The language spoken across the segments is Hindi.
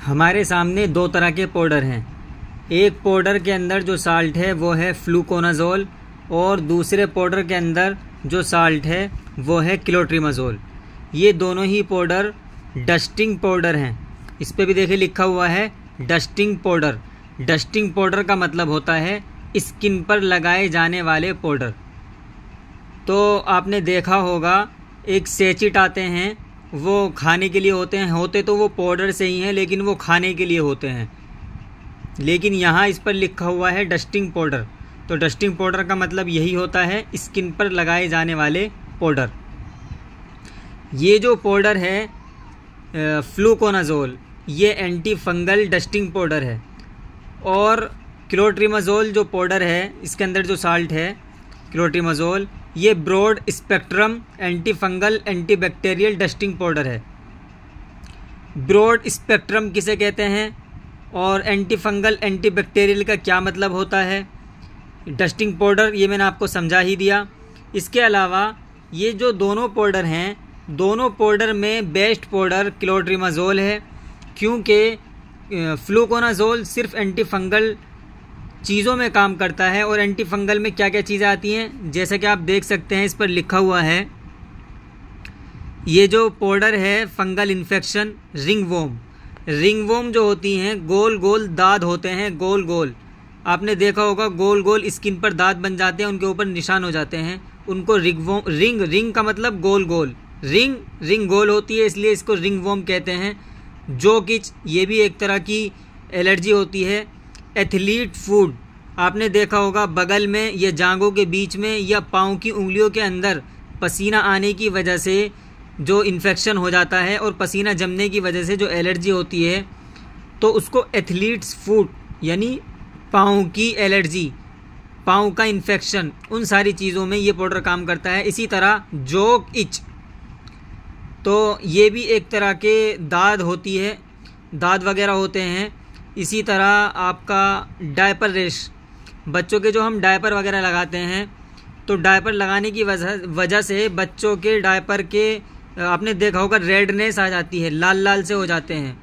हमारे सामने दो तरह के पाउडर हैं। एक पाउडर के अंदर जो साल्ट है वो है फ्लूकोनाजोल और दूसरे पाउडर के अंदर जो साल्ट है वो है क्लोट्रिमाजोल। ये दोनों ही पाउडर डस्टिंग पाउडर हैं। इस पे भी देखिए लिखा हुआ है डस्टिंग पाउडर। डस्टिंग पाउडर का मतलब होता है स्किन पर लगाए जाने वाले पाउडर। तो आपने देखा होगा एक सेचिट आते हैं, वो खाने के लिए होते तो वो पाउडर से ही हैं, लेकिन वो खाने के लिए होते हैं। लेकिन यहाँ इस पर लिखा हुआ है डस्टिंग पाउडर। तो डस्टिंग पाउडर का मतलब यही होता है स्किन पर लगाए जाने वाले पाउडर। ये जो पाउडर है फ्लूकोनाजोल, ये एंटी फंगल डस्टिंग पाउडर है। और क्लोट्रिमाजोल जो पाउडर है, इसके अंदर जो साल्ट है क्लोट्रिमाजोल, ये broad spectrum anti fungal anti bacterial dusting powder है। ब्रॉड स्पेक्ट्रम किसे कहते हैं और एंटी फंगल एंटी बैक्टीरियल का क्या मतलब होता है, डस्टिंग पाउडर, ये मैंने आपको समझा ही दिया। इसके अलावा ये जो दोनों पाउडर हैं, दोनों पाउडर में बेस्ट पाउडर क्लोट्रिमाजोल है, क्योंकि फ्लूकोनाजोल सिर्फ एंटी फंगल चीज़ों में काम करता है। और एंटी फंगल में क्या क्या चीज़ें आती हैं, जैसा कि आप देख सकते हैं इस पर लिखा हुआ है, ये जो पाउडर है फंगल इन्फेक्शन, रिंगवॉर्म जो होती हैं, गोल गोल दाद होते हैं, गोल गोल, आपने देखा होगा गोल गोल स्किन पर दांत बन जाते हैं, उनके ऊपर निशान हो जाते हैं, उनको रिंग का मतलब गोल गोल, रिंग गोल होती है, इसलिए इसको रिंगवॉर्म कहते हैं। जोकिच, ये भी एक तरह की एलर्जी होती है। एथलीट फूड, आपने देखा होगा बगल में या जांघों के बीच में या पाँव की उंगलियों के अंदर पसीना आने की वजह से जो इन्फेक्शन हो जाता है और पसीना जमने की वजह से जो एलर्जी होती है, तो उसको एथलीट्स फूड यानी पाँव की एलर्जी, पाँव का इन्फेक्शन, उन सारी चीज़ों में ये पाउडर काम करता है। इसी तरह जोक इच, तो ये भी एक तरह के दाद होती है, दाद वगैरह होते हैं। इसी तरह आपका डायपर रेश, बच्चों के जो हम डायपर वगैरह लगाते हैं, तो डायपर लगाने की वजह से बच्चों के डायपर के आपने देखा होगा रेडनेस आ जाती है, लाल लाल से हो जाते हैं।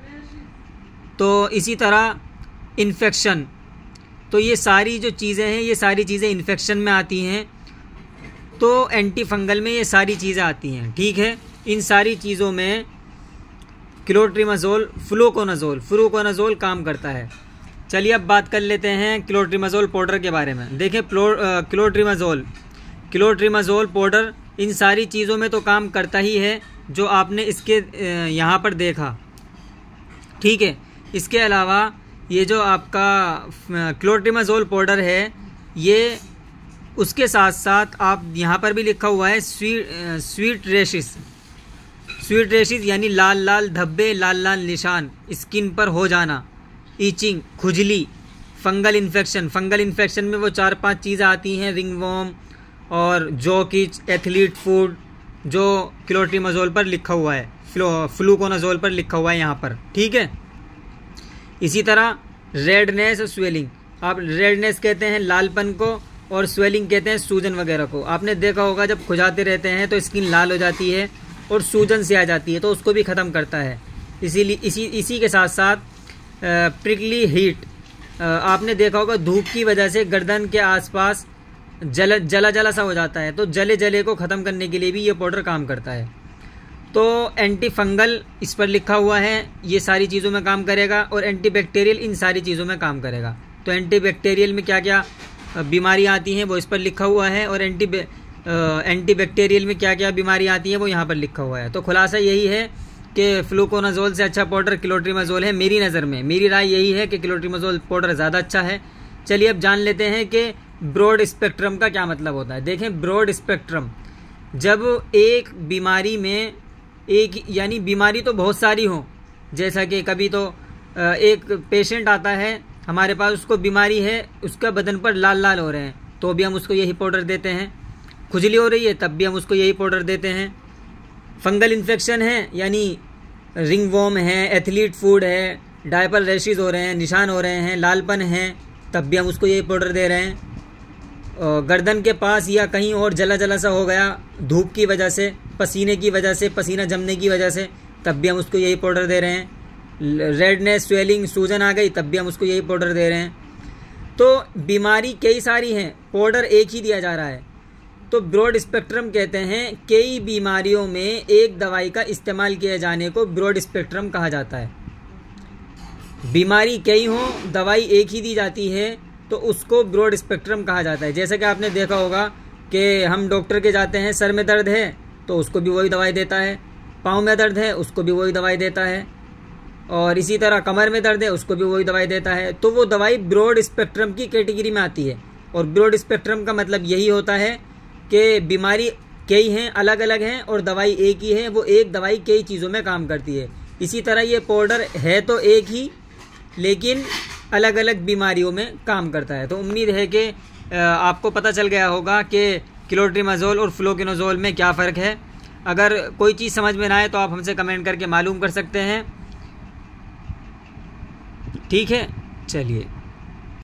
तो इसी तरह इन्फेक्शन, तो ये सारी जो चीज़ें हैं, ये सारी चीज़ें इन्फेक्शन में आती हैं, तो एंटी फंगल में ये सारी चीज़ें आती हैं। ठीक है, इन सारी चीज़ों में क्लोट्रिमाजोल फ्लूकोनाजोल काम करता है। चलिए अब बात कर लेते हैं क्लोट्रिमाजोल पाउडर के बारे में। देखें क्लोट्रिमाजोल पाउडर इन सारी चीज़ों में तो काम करता ही है जो आपने इसके यहाँ पर देखा। ठीक है, इसके अलावा ये जो आपका क्लोट्रिमाजोल पाउडर है, ये उसके साथ साथ आप यहाँ पर भी लिखा हुआ है स्वीट रेशिस यानी लाल लाल धब्बे, लाल लाल निशान स्किन पर हो जाना, ईचिंग, खुजली, फंगल इन्फेक्शन में वो 4-5 चीज़ें आती हैं, रिंगवॉर्म और जोकिच, एथलीट फूड, जो क्लोट्रिमाजोल पर लिखा हुआ है, फ्लूकोनाजोल पर लिखा हुआ है यहाँ पर। ठीक है, इसी तरह रेडनेस और स्वेलिंग, आप रेडनेस कहते हैं लालपन को और स्वेलिंग कहते हैं सूजन वगैरह को। आपने देखा होगा जब खुजाते रहते हैं तो स्किन लाल हो जाती है और सूजन से आ जाती है, तो उसको भी ख़त्म करता है। इसीलिए इसी के साथ साथ प्रिकली हीट, आपने देखा होगा धूप की वजह से गर्दन के आसपास जला सा हो जाता है, तो जले को ख़त्म करने के लिए भी ये पाउडर काम करता है। तो एंटी फंगल इस पर लिखा हुआ है, ये सारी चीज़ों में काम करेगा, और एंटी बैक्टीरियल इन सारी चीज़ों में काम करेगा। तो एंटी बैक्टीरियल में क्या क्या बीमारियाँ आती हैं वो इस पर लिखा हुआ है, और एंटी बैक्टीरियल में क्या क्या बीमारियाँ आती हैं वो यहाँ पर लिखा हुआ है। तो खुलासा यही है कि फ्लूकोनाजोल से अच्छा पाउडर क्लोट्रिमाजोल है। मेरी नज़र में, मेरी राय यही है कि क्लोट्रिमाजोल पाउडर ज़्यादा अच्छा है। चलिए अब जान लेते हैं कि ब्रॉड स्पेक्ट्रम का क्या मतलब होता है। देखें, ब्रॉड स्पेक्ट्रम, जब एक बीमारी में यानी बीमारी तो बहुत सारी हो, जैसा कि कभी तो एक पेशेंट आता है हमारे पास, उसको बीमारी है, उसका बदन पर लाल लाल हो रहे हैं, तो भी हम उसको यही पाउडर देते हैं। खुजली हो रही है तब भी हम उसको यही पाउडर देते हैं। फंगल इन्फेक्शन है यानी रिंगवॉर्म है, एथलीट फूड है, डायपर रैशेज हो रहे हैं, निशान हो रहे हैं, लालपन है, तब भी हम उसको यही पाउडर दे रहे हैं। गर्दन के पास या कहीं और जला सा हो गया धूप की वजह से, पसीने की वजह से, पसीना जमने की वजह से, तब भी हम उसको यही पाउडर दे रहे हैं। रेडनेस, स्वेलिंग, सूजन आ गई तब भी हम उसको यही पाउडर दे रहे हैं। तो बीमारी कई सारी हैं, पाउडर एक ही दिया जा रहा है। तो ब्रॉड स्पेक्ट्रम कहते हैं कई बीमारियों में एक दवाई का इस्तेमाल किए जाने को ब्रॉड स्पेक्ट्रम कहा जाता है। बीमारी कई हों, दवाई एक ही दी जाती है तो उसको ब्रॉड स्पेक्ट्रम कहा जाता है। जैसे कि आपने देखा होगा कि हम डॉक्टर के जाते हैं, सर में दर्द है तो उसको भी वही दवाई देता है, पाँव में दर्द है उसको भी वही दवाई देता है, और इसी तरह कमर में दर्द है उसको भी वही दवाई देता है। तो वो दवाई ब्रॉड स्पेक्ट्रम की कैटेगरी में आती है। और ब्रॉड स्पेक्ट्रम का मतलब यही होता है कि बीमारी कई हैं, अलग अलग हैं, और दवाई एक ही है, वो एक दवाई कई चीज़ों में काम करती है। इसी तरह ये पाउडर है तो एक ही, लेकिन अलग अलग बीमारियों में काम करता है। तो उम्मीद है कि आपको पता चल गया होगा कि क्लोट्रिमाजोल और फ्लोकिनोजोल में क्या फ़र्क है। अगर कोई चीज़ समझ में ना आए तो आप हमसे कमेंट करके मालूम कर सकते हैं। ठीक है, चलिए।